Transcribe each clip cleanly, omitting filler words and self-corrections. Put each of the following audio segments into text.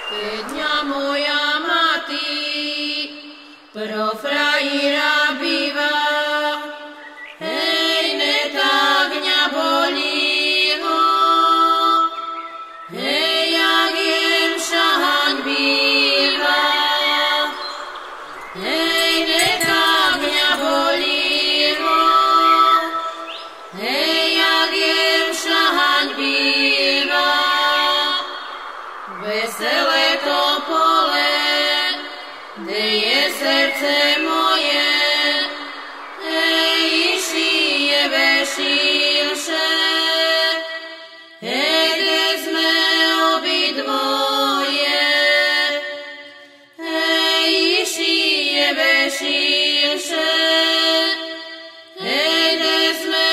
Keď moja mati pro frajira býva, hej, ne tak ňa bolí ho, hej, jak jem šahaň býva, hej, ne tak ňa bolí ho, hej, jak jem šahaň býva, veselé to pole, kde je srdce moje, hej, išije vešilše, hej, kde sme obidvoje, hej, išije vešilše, hej, kde sme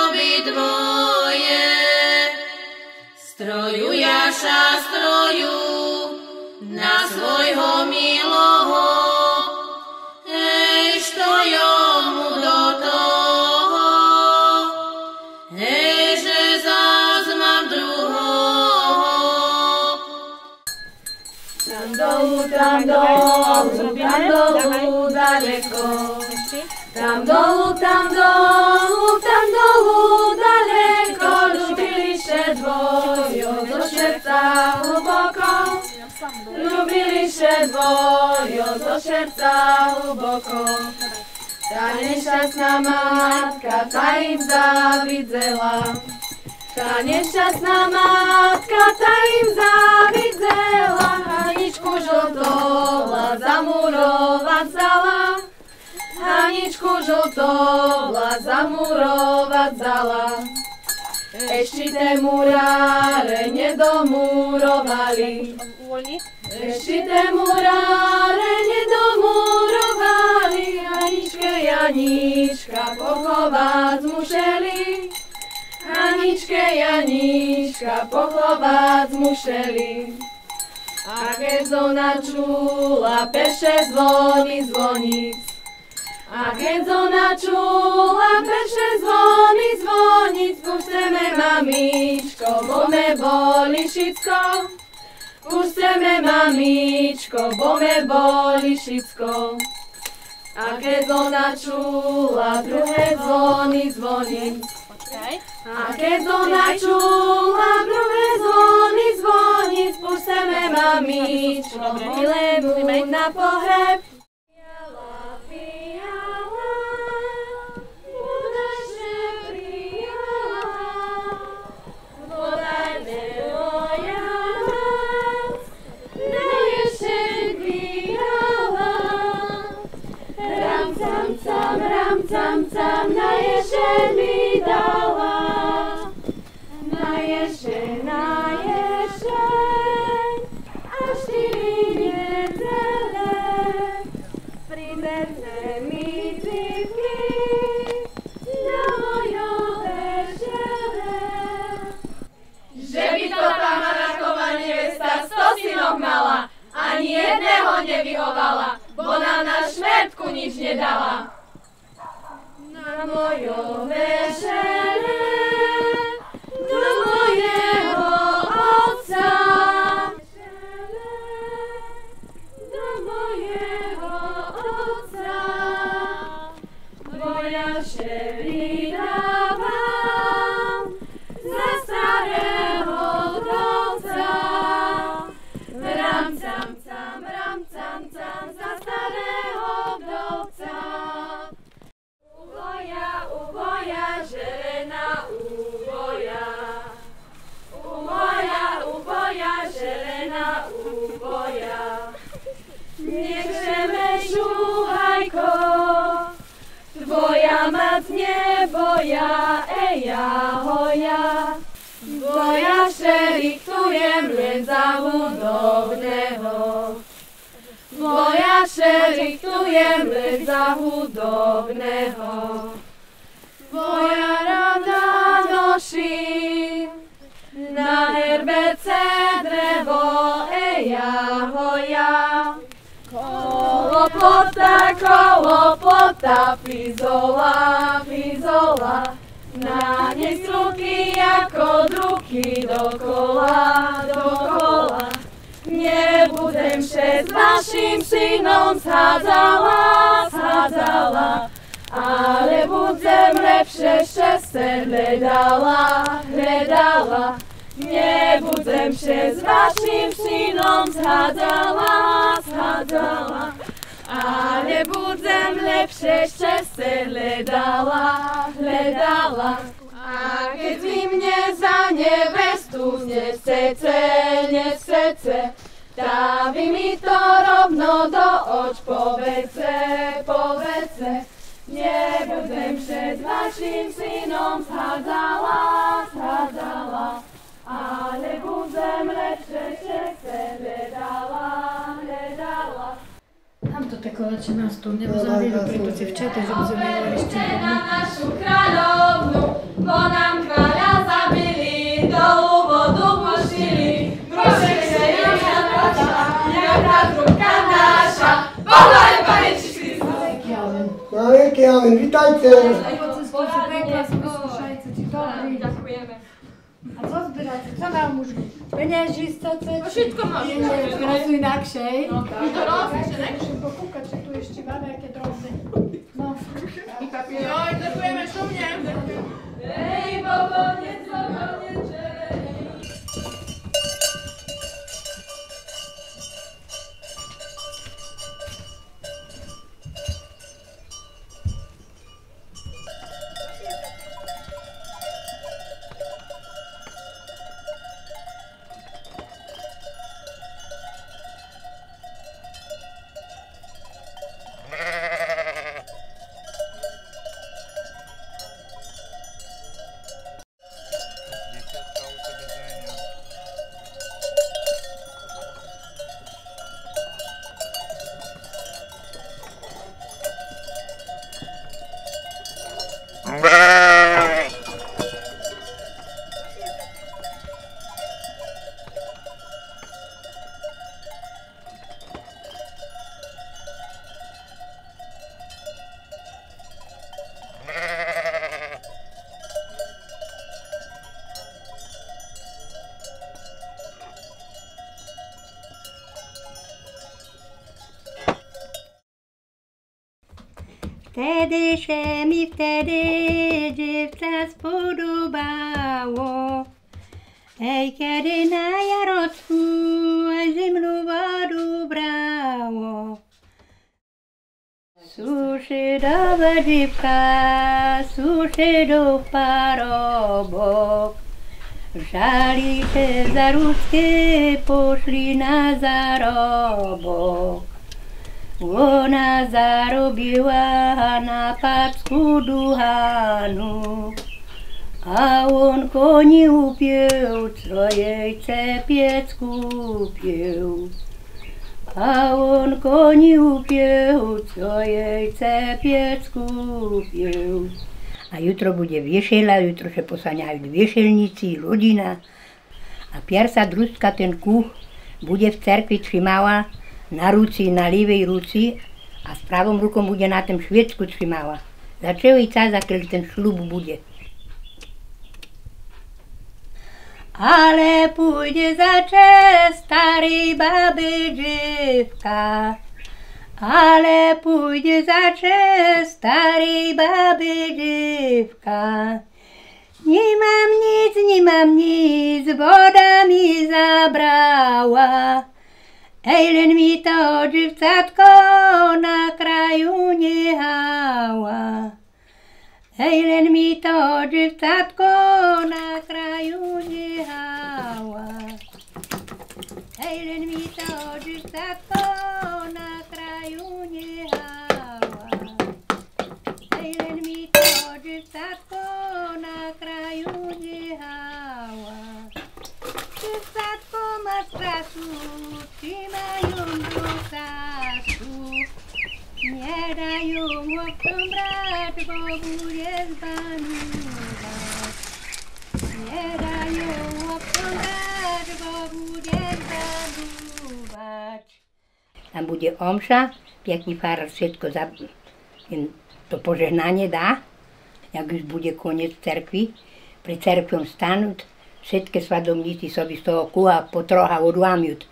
obidvoje, stroju jaša stroju na svojho miloho, hej, što jomu do toho, hej, že zás mám druhoho. Tam dolu, daleko, tam dolu, daleko, ľubili dvojo zo srdca hlboko, ľubili dvojo zo srdca hlboko. Tá nešťastná matka, tá im závidzela, tá nešťastná matka, tá im závidzela, Haničku žltovla zamurovať zala, Haničku žltovla zamurovať zala. Ešte muráre nedomurovali, ešte muráre nedomurovali, Haničke Janíčka pochovať museli, Haničke Janíčka pochovať museli. A keď ona čula peše zvony zvonic, a keď ona čula peše zvony zvonic, pusteme mamičko, bo me boli šicko, pusteme mamičko, bo me boli šicko. A keď ona čula druhé zvony zvonic, a keď ona čula druhé zvony zvonic, pusteme mamičko, milému na pohreb. Cam, na ješeň mi dala, na ješeň, a 4 nedele, prinese mi cívky na mojo večere. Že by to tá Manašková nevesta 100 synov mala, ani jedného nevyhovala, bo nám na šmetku nič nedala. Na mojo večere, do mojeho otca, do mojeho otca, vojaše vydávam za starého vdovca. Ram, cam, za starého vdovca. Uboja, želena uboja, želena uboja. Nechceme šuhajko, tvoja mac neboja, eja hoja. Tvoja šeriktujem len za hudobného, tvoja šeriktujem len za hudobného. Tvoja rada noší na herbe cedrevo, eja hoja. Kolopota, fizola, na nej struky ako druky dokola. budem się z waszym synom sadzala, ale budem lepsze szczęście hledala. Nie budem się z waszym synom sadzala, ale budem lepsze szczęście hledala. A keď vy mne za nevestu nechcete, tá vy mi to rovno do oč povedzte. Nebudem się z vašim synom sadzala, ale budem lepšie šťastie hledala. Tam to tako začíná s tou, nebo závěru pro tu děvčata, že by zaměla ještě na našu kráľovnu, bo nám kráľa zabili, dolu vodu puštili, prošek se jedna praca, nejaká trúbka naša, pohľad Pane Ježiš Kristus. Na wielki amen, witajcie! Ďakujeme. A co zbierać? Co nam mówi? Pieniędzy chcecie? Wszystko masz. Teraz inaczej. No tak. Muszę pokukać, czy tu jeszcze mamy jakie drobne. No. I papier. Oj, dziękujemy szumnie. Ej, boboniec, Wtedy się mi dziewca spodobało. Ej, kiedy na jarocku zimną wodę brało. Suszydowa dziewka, suszydow parobok. Żali się za rudzkie, poszli na zarobok. Ona zarobiła na paczku duchanu, a on koni upił, co jej cepiec kupił. A on koni upił, co jej cepiec kupił. A jutro bude wiesela, jutro się posaniają wieszelnicy, rodzina. A pierwsza druska ten kuch bude w cerkwi trzymała na ruci, na lewej ruci, a z prawą ruką bude na tym świeczku trzymała. Za cały czas, kiedy ten ślub bude. Ale pójdzie za czas starej baby dziewka. Ale pójdzie za czas starej baby dziewka. Nie mam nic, woda mi zabrała. Ejlen mi to dziewcatko na kraju niechała. Ejlen mi to dziewcatko na kraju niechała. Ejlen mi to dziewcatko na kraju niechała. Ejlen mi to dziewcatko na kraju niechała. Dziewcatko ma strasu, trzymają do czasu. Nie dają chłopcom brać, bo bude zbanować. Nie dają chłopcom brać, bo bude zbanować. Tam bude omša, piękny farar wszystko to pożegnanie da. Jak już bude koniec cerkwi, pred cerkwią stanąć, všetky svadobníci sobie z toho kuha potrocha odlámiut.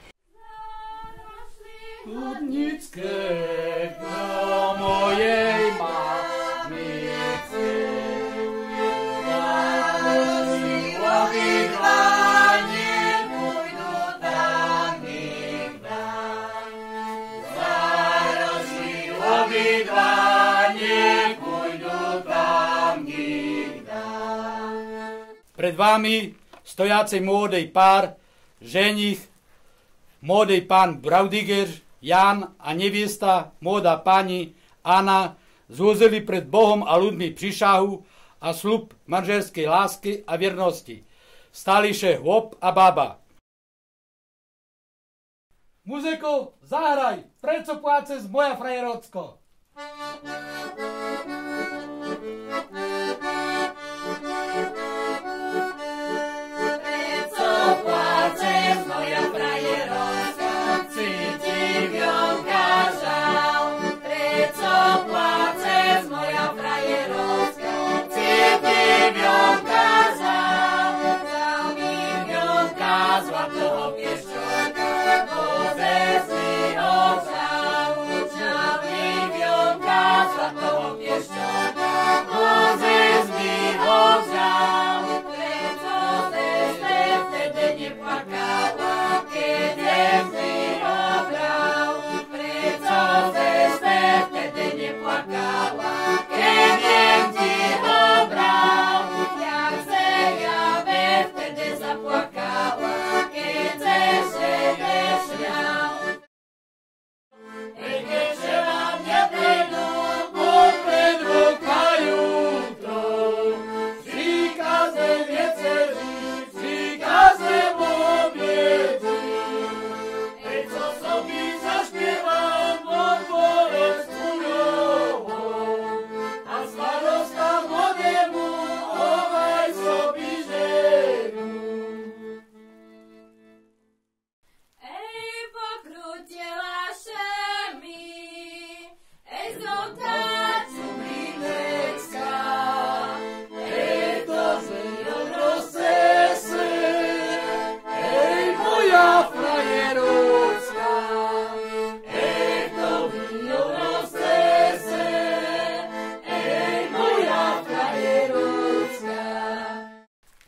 studnického mojej mamice. Zaroží obidva, nepôjdu tam nikda. Zaroží obidva, nepôjdu tam nikda. Pred vami stojacej młodej pár, ženich, młodej pán Braudiger, Jan a neviesta, młoda pani Anna, zložili pred Bohom a ľuďmi prísahu a sľub manželskej lásky a vernosti. Stali še hop a baba. Muziko, zahraj, prečo pláčeš moja frajerocko?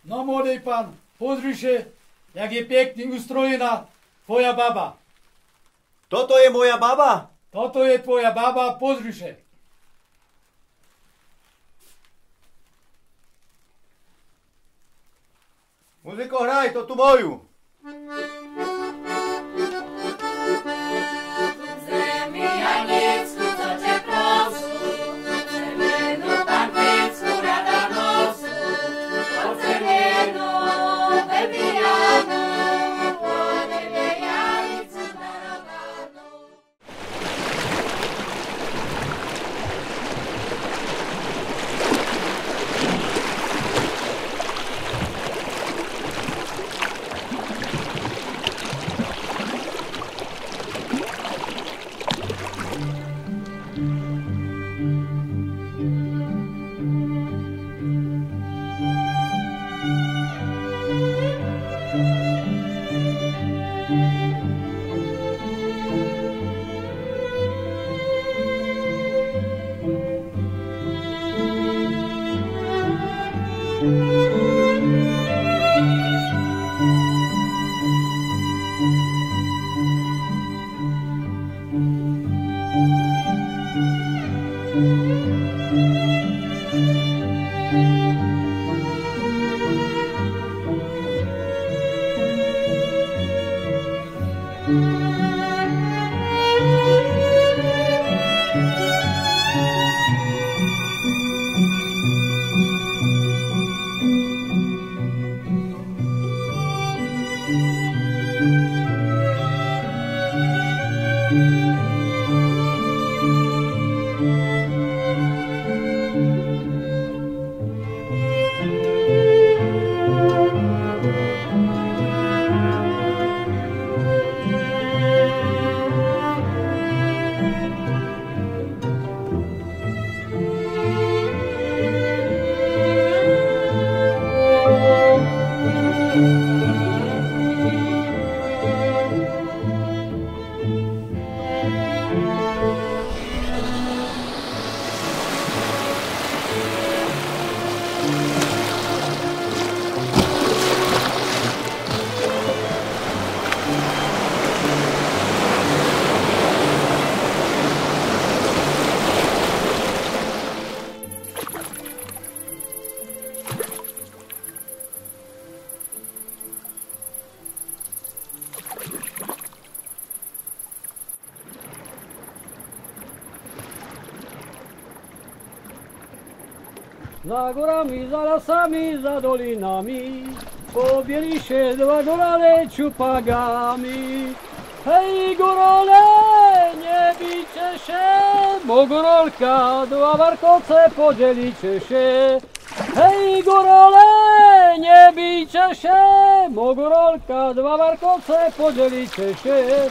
No, mladý pán, pozri sa, jak je pekne ustrojená tvoja baba. Toto je moja baba? Toto je tvoja baba, pozri sa. Muziko, hraj, to tu moju. Za górami, za lasami, za dolinami, po bielisie dwa górale czupagami. Hej górale, nie bijcie się, bo górolka dwa warkoce podzielicie się. Hej górale, nie bijcie się, bo górolka dwa warkoce podzielicie się.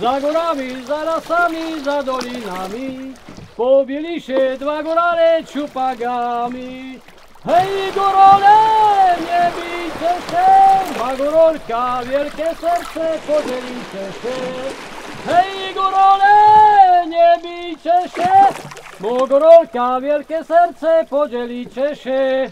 Za górami, za lasami, za dolinami, pobili się dwa górale czupagami. Hej górale, nie bijcie się, ma górolka wielkie serce, podzielicie się. Hej górale, nie bijcie się, bo górolka wielkie serce, podzielicie się.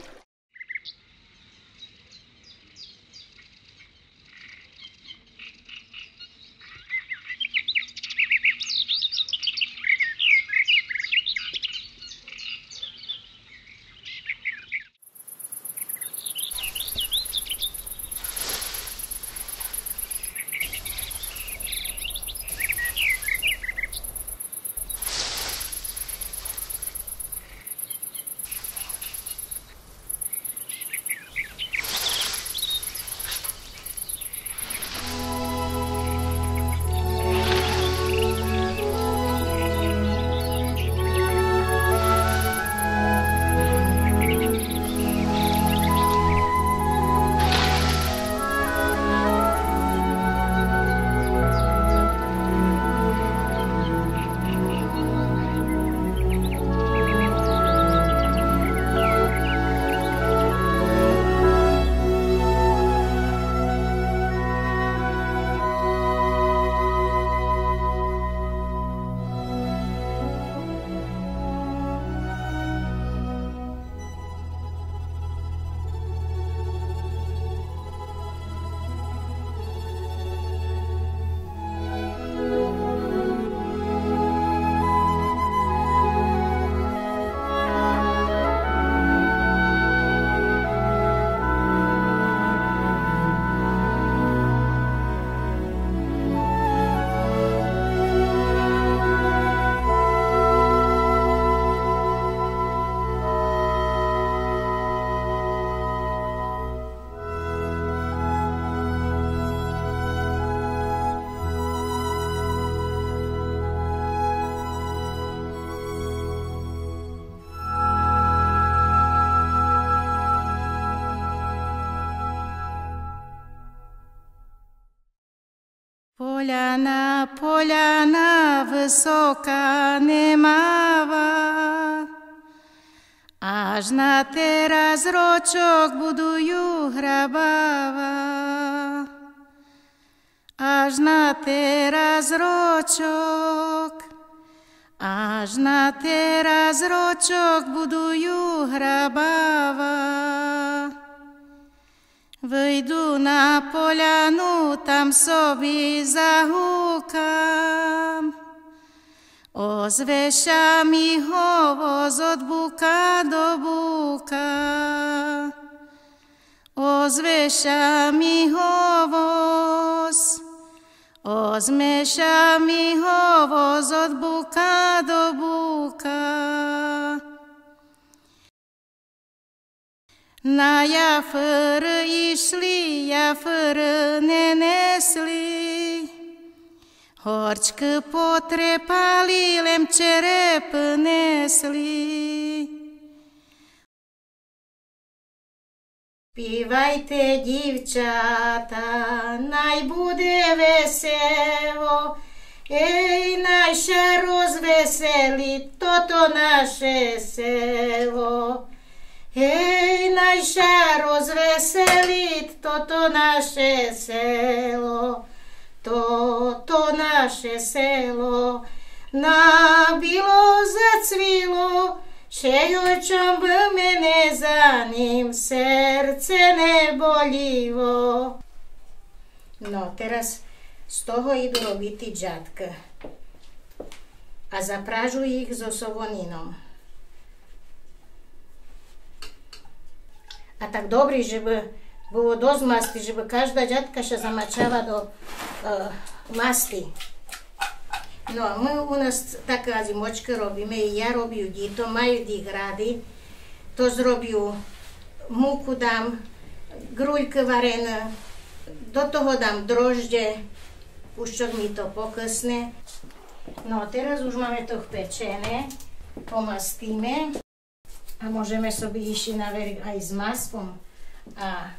Поляна, поляна висока немава, аж на тераз рочок будую грабава, аж на тераз рочок, аж на тераз рочок будую грабава. Wyjdu na poляну, tam sobie zahukam. Ozwie się mi hovoz od buka do buka. Ozwie się mi hovoz. Ozwie się mi hovoz od buka do buka. Na jafry išli, jafry ne nesli, horčky potrepali, lem čerep nesli. Pívajte, dívčata, naj bude veselo, ej, naj sa rozveseli toto naše selo. Hej, naj sa rozveseliť toto naše selo, toto naše selo. Nabilo, zacvilo, šejočom v mene za ním srdce nebolívo. No, teraz z toho idú robiť džatka a zapražujú ich so sovoninom. A tak dobrý, żeby było dosť masti, żeby každá ďatka sa zamačava do masti. No a my u nás taká zimočka robíme, i ja robím, dito majú tých rady. to zrobiu, múku dám, gruľky varené, do toho dám drožde, už čo mi to pokysne. No teraz už máme to pečené, pomastíme a môžeme sobie ešte naveriť aj s maslom a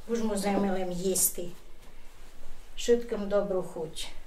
už môžeme len jesť. Všetkom dobrú chuť.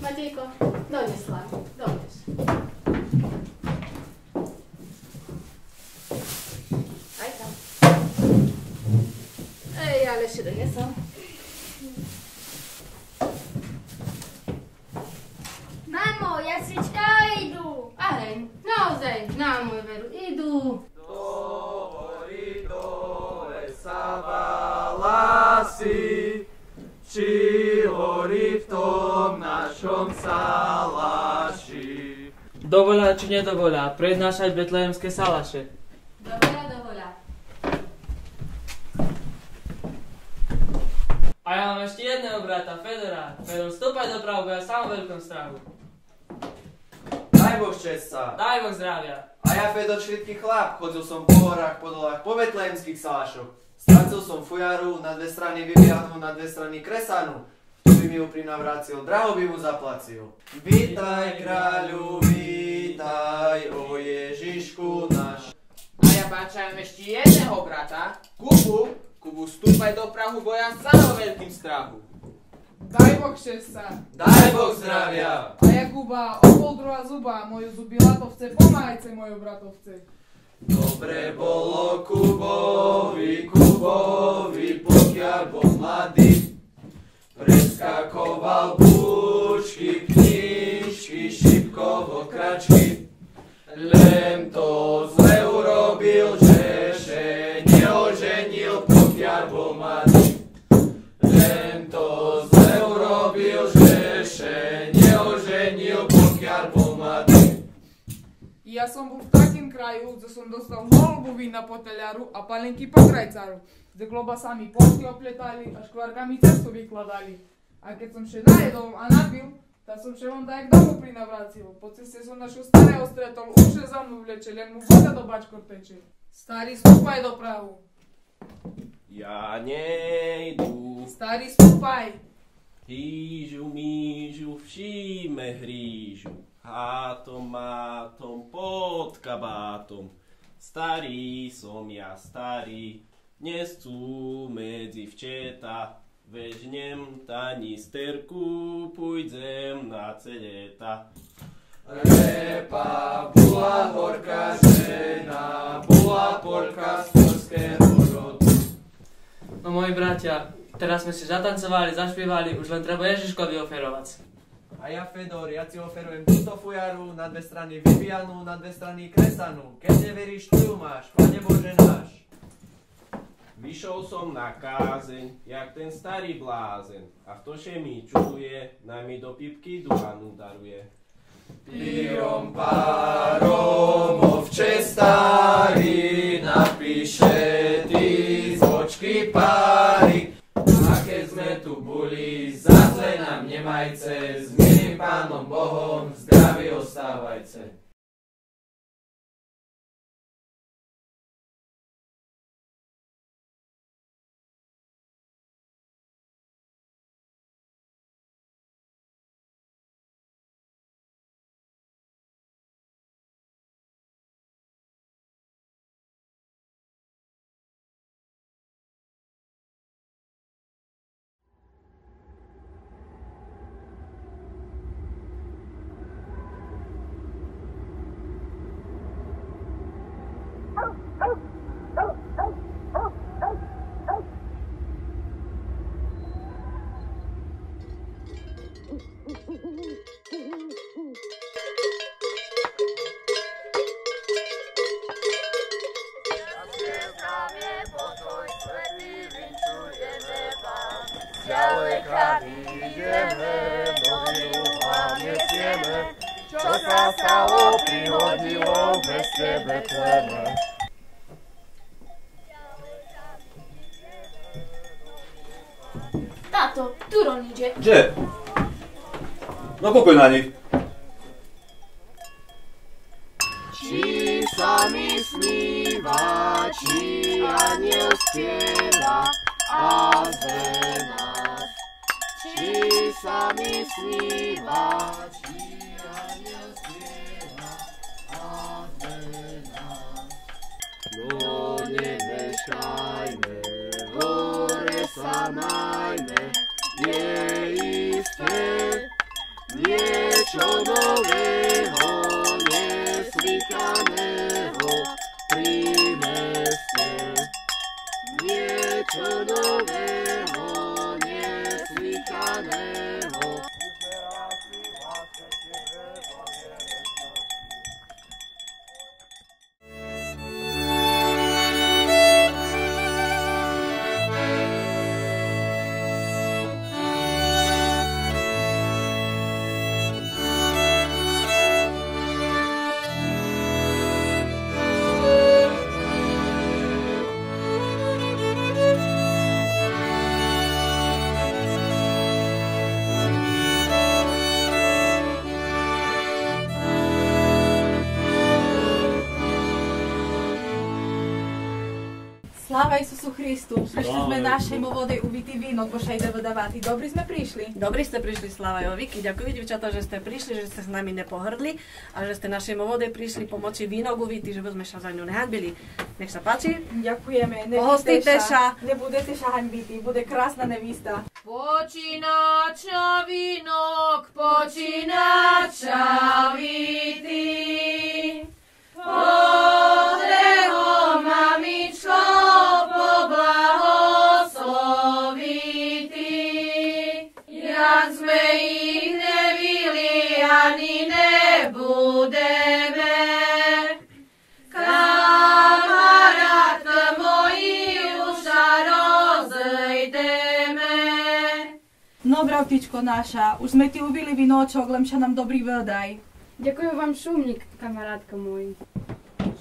Matejko, donesla, dones. Aj tam. Ej, ale si donesam. Mamo, jaslička idú. A hej, naozaj, na môj veru, idú. Do hory dole sa valasi, či horí v tom našom salaši. Dovolá či nedovolá prednášať betlehemské salaše? Dovolá, dovolá. A ja mám ešte jedného brata, Fedora. Fedor, vstúpaj dopravu, bo ja sám v veľkom strahu. Daj Boh čestca. Daj Boh zdravia. A ja Fedor šlitky chlap, chodil som po horách, po dolách, po betlehemských salašoch. Stracil som fujaru, na dve strany vybiahnu, na dve strany kresanú. Kto by mi ju prinavracil, draho by mu zaplacil. Vítaj kráľu, vítaj, o Ježišku náš. A ja páčam ešte jedného brata, Kubu. Kubu, vstúpaj do Prahu, bo ja sám o veľkým strahu. Daj Boh šťastia. Daj Boh zdravia. A Jakuba, opol druhá zuba, moju zuby latovce, pomáhajte moju bratovce. Dobre bolo Kubovi, pokiaľ bol mladý. Preskakoval búčky, knižky, šipkovo kračky. Len to zle urobil, že neoženil, pokiaľ bol mladý. Len to zle urobil, že neoženil, pokiaľ bol mladý. Ja som bol v takým kraju, že som dostal holbu vína po teliaru a palenky po krajcaru. Kde klobasami polky opletali a škvárkami cestu vykladali. A keď som še najedol a napil, tak som še vám tak domu prinavracil. Po ceste som našho starého stretol, už za mnou vleče, len mu voda do bačkov teče. Starý, stúpaj do prahu. Ja nejdu. Starý, stúpaj. Hýžu, mížu, všíme hrížu. Hátom, mátom, pod kabátom. Starý som ja, starý, dnes sú medzi včeta. Vežnem tanisterku, pôjdem na celeta. Repa bola horká žena, bola polka z polského rodu. No moji bratia, teraz sme si zatancovali, zašpievali, už len treba Ježiškovi oferovať. A ja Fedor, ja ti oferujem túto fujaru, na dve strany vybijanú, na dve strany kresanú. Keď neveríš, tu ju máš, Pane Bože náš. Vyšol som na kázeň, jak ten starý blázen. A v toše mi čuje, na mi do pipky duhanu daruje. Pírom párom, ovče starý, napíše ty z očky páry. A keď sme tu boli, zase nám nemajce, s milým Pánom Bohom zdraví ostávajce. Ďaleka ideme, novinu vám nesieme, čo sa stalo, prihodilo v meste Betleme. Táto, Turon ide. Kde? No pokoj na nich. Či sa mi sníva, či aniel spieva, a zve nás. Či sa mi sníva, či aniel spieva, a zve nás. No nevešajme, hore sa majme, je isté, niečo nového, neslychaného pri meste. Niečo nového, neslychaného. Sláva Isusu Christu, prišli sme našej vody uvitý víno, pošajde vodavátý. Dobrí sme prišli. Dobrí ste prišli, Sláva Joviky. Ďakujem, dievčatá, že ste prišli, že ste s nami nepohrdli a že ste našej vode prišli pomoci vínok uvitý, že by sme sa za ňu nehanbili. Nech sa páči. Ďakujeme. Pohostite sa. Nebudete sa hanbití, bude krásna nevista. Počínača vínok, počínača vity. Podreho mamičko, poblahoslovity. Jak sme ich nevili, ani nebudeme. Kamarát moji už sa rozejdeme. No, bravtičko naša, už sme ti uvili vinočok, len sa nám dobrý vrdaj. Ďakujem vám, šumník, kamarátka môj.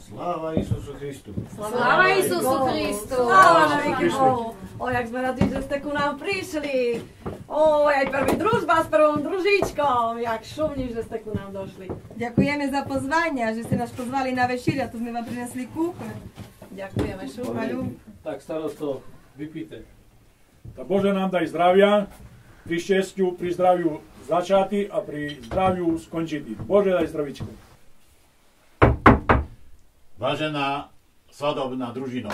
Sláva Isusu Christu. Sláva Isusu Christu. Sláva naveky Bohu. O, jak sme radi, že ste ku nám prišli. O, aj prvý družba s prvom družičkom. Jak šumní, že ste ku nám došli. Ďakujeme za pozvanie, že ste nás pozvali na večeru a tu sme vám prinesli kúpe. Ďakujeme, šumaľu. Tak starosto, vypíte. Tak Bože nám daj zdravia, pri šťastiu, pri zdraviu začatý a pri zdraviu skončitý. Bože daj zdravičku. Vážená svadobná družino,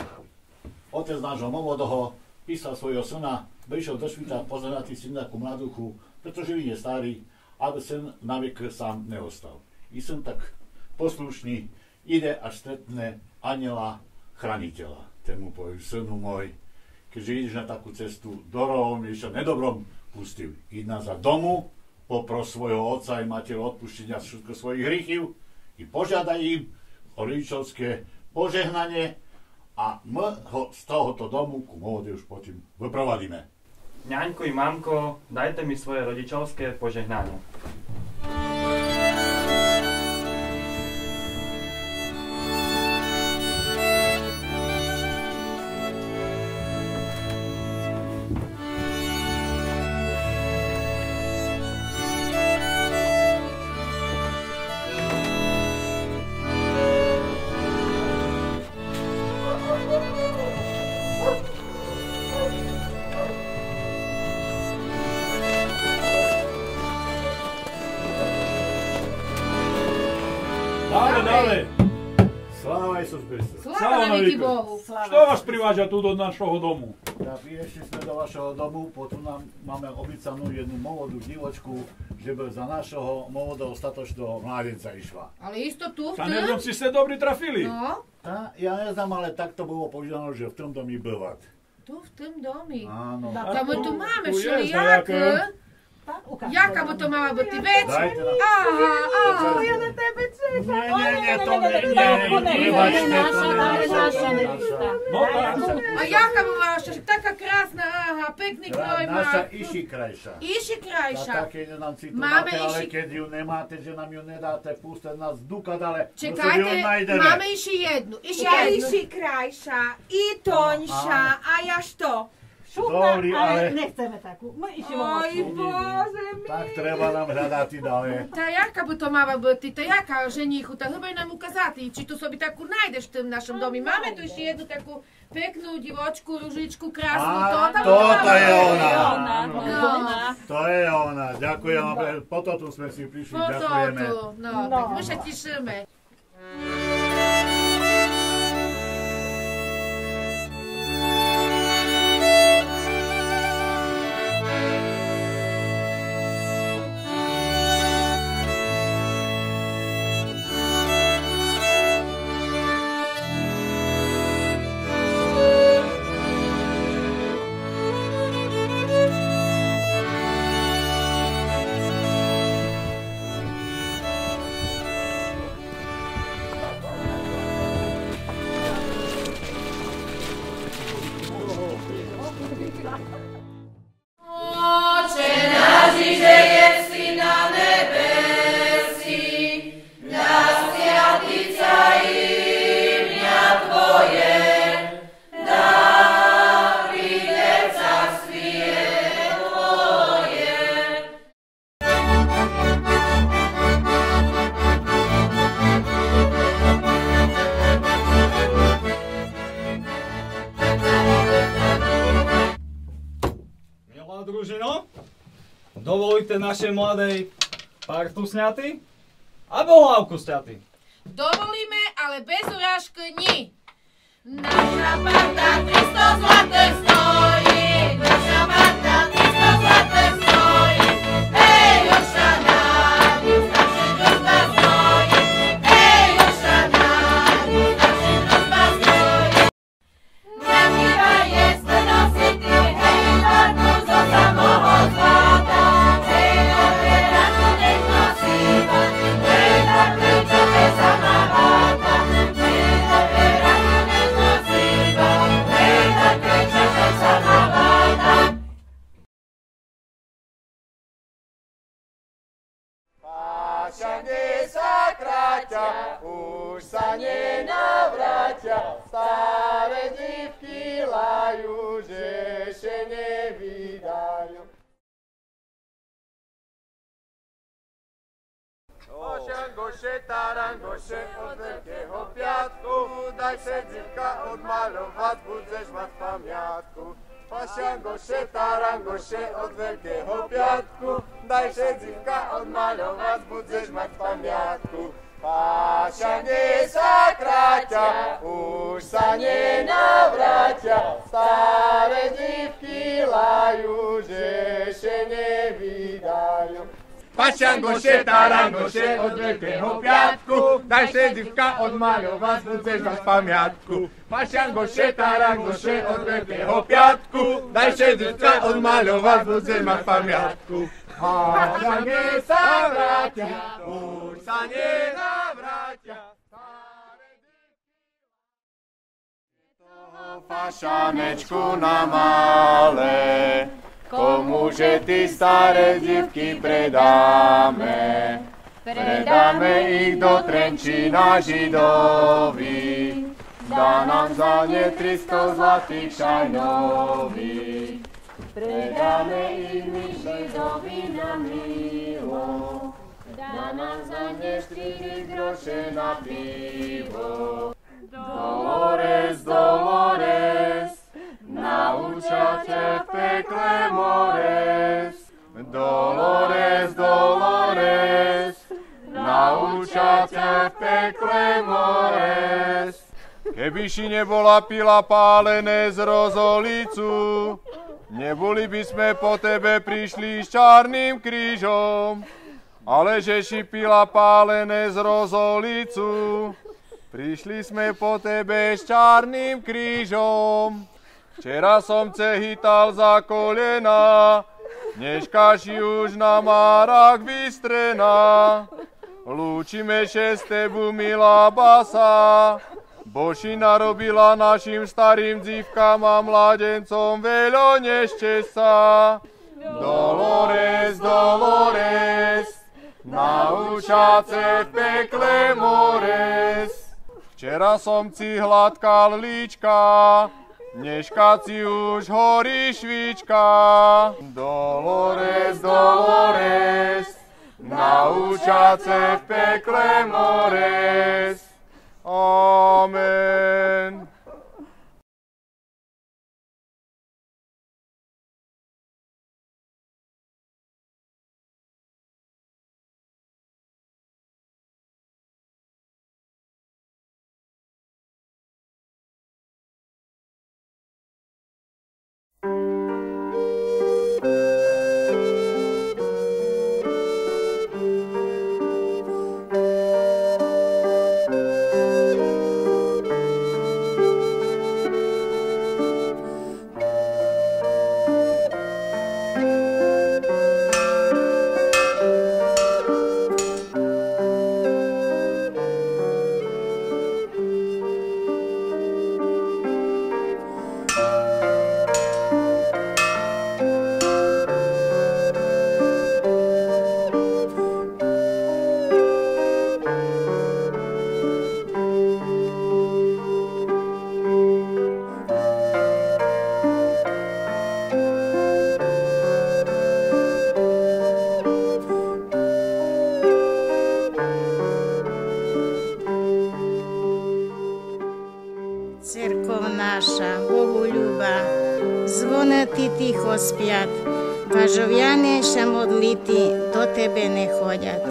otec nášho Momodoho písal svojho syna, prišiel do svita pozerať syn takú mladúchu, pretože vy je starý, aby syn naviek sám neostal. I syn tak poslušný ide a stretne anjela chraniteľa. Ten mu povie, synu môj, keďže ideš na takú cestu, dorom, ešte nedobrom pustil. Idná za domu, popros svojho otca i mater odpuštenia všetko svojich hriechov i požiadaj im o rodičovské požehnanie a my ho z tohoto domu ku Mohode už potom vyprovadíme. Ňaňko i mamko, dajte mi svoje rodičovské požehnanie. Dále. Sláva Isus Kristus. Sláva na veky Bohu. Što vás privádza tu do našho domu? Ja prišli sme do vašeho domu, potom máme obícanú jednu molodú divočku, že by za našeho molodého statočného mládenca išla. Ale isto tu v Sa neviem, si ste dobri trafili. No. Ja neznám, ale tak to bolo požiadané, že v tom domi bývať. Tu v tom domi. Áno. Tam tu máme tu je všelijaké. Jaká by to mala byť vec? Aha, ja na tebe čekám. Nie, to nevačte, to nevačte. A jaká by mala však taká krásna, aha, pekný kroj má. Naša Iši krajša. Iši krajša. Také nám citu Máme máte, ale Iši. keď ju nemáte, že nám ju nedáte, púste nás dúkať, ale Čekajte, máme Iši jednu. Ja Iši krajša, i Toňša, a ja što? Dobrý, ale nechceme takú. My išli Oj, Bože mi. tak treba nám hľadať dále. Та яка би то мала бути, та яка жениху, та гибай нам указати, чи то собі таку знайдеш в тим нашому домі. Máme tu ще jednu таку peknú divočku, ružičku, krásnu, Toto je ona. No. To je ona. Ďakujem. Po to tu sme si prišli. Po Ďakujeme. to, no, tak my sa tešíme. Družino, dovolíte našej mladej partusňaty a bohlávku sťaty. Dovolíme, ale bez urážky nie. Naša parta 300 zlatých stojí, naša parta 300 zlatých stojí. Hej, Jošana, nic naši družba stojí. Hej, Jošana, nic naši družba stojí. Nevníva jest nosity, hej, partu zo samého zlata. Hej, dobre, ranku nech nosíva, hej, tak pričope sama váta. Hej, dobre, ranku nech nosíva, hej, tak pričope sama váta. Všade sa kráťa, už sa nenavráťa, staré dívky lajú, že ešte nevydajú. Ošiangoše, tarangoše, od veľkého piatku, daj se dzivka odmalovať, budeš mať pamiatku. Ošiangoše, tarangoše, od veľkého piatku, daj se dzivka odmalovať, budeš mať pamiatku. Všade sa kráťa, už sa nenavráťa, staré dívky lajú, že ešte nevydajú. Pašiangoše, tarangoše, od veľkého piatku, daj se dzivka odmalovať, budeš mať pamiatku. Pašiangoše, tarangoše, od veľkého piatku, daj se dzivka odmalovať, budeš mať pamiatku. Všade sa vráťa, už sa nenavráťa. Šanečku na malé, komuže ty staré divky predáme. Predáme ich do Trenčína Židovi, dá nám za ne 300 zlatých šajnových. Predáme ich my Židovi na milo, dá nám za ne 4 groše na pivo. Dolores, Dolores, naučia ťa v pekle mores. Dolores, Dolores, naučia ťa v pekle mores. Keby si nebola pila pálené z rozolicu, neboli by sme po tebe prišli s čarným krížom. Ale že si pila pálené z rozolicu, prišli sme po tebe s čarným krížom. Včera som ce chytal za kolena, dneška si už na márach vystrená. Lúčime še s tebu, milá basa, bo si narobila našim starým dzivkám a mladencom veľo nešťastá. Dolores, Dolores, naučace v pekle mores. Včera som ci hladkal líčka, dneška ci už horí švíčka. Dolores, Dolores, naučace v pekle mores. Amen. Ticho spiat, važovjane ša modliti do tebe ne hodjat.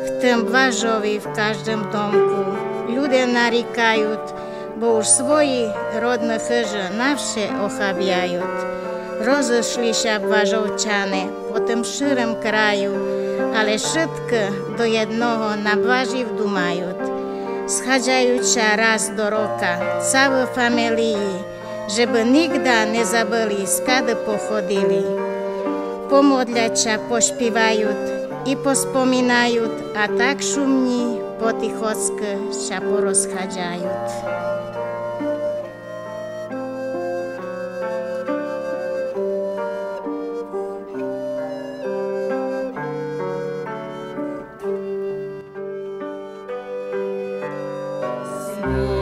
V tem važovi v každem domku ljude narikajut, bo už svoji rodne hže navše ohabjajut. Rozošli ša važovčane po tem širem kraju, ale všetko do jednoho na važiv dumajut. Schadžajuća raz do roka, całe familiji, żeby nigda nie zabili, skady pochodili. Pomodľača pošpívajut i pospominajut, a tak šumní potichocky ša porozchadžajut. Smí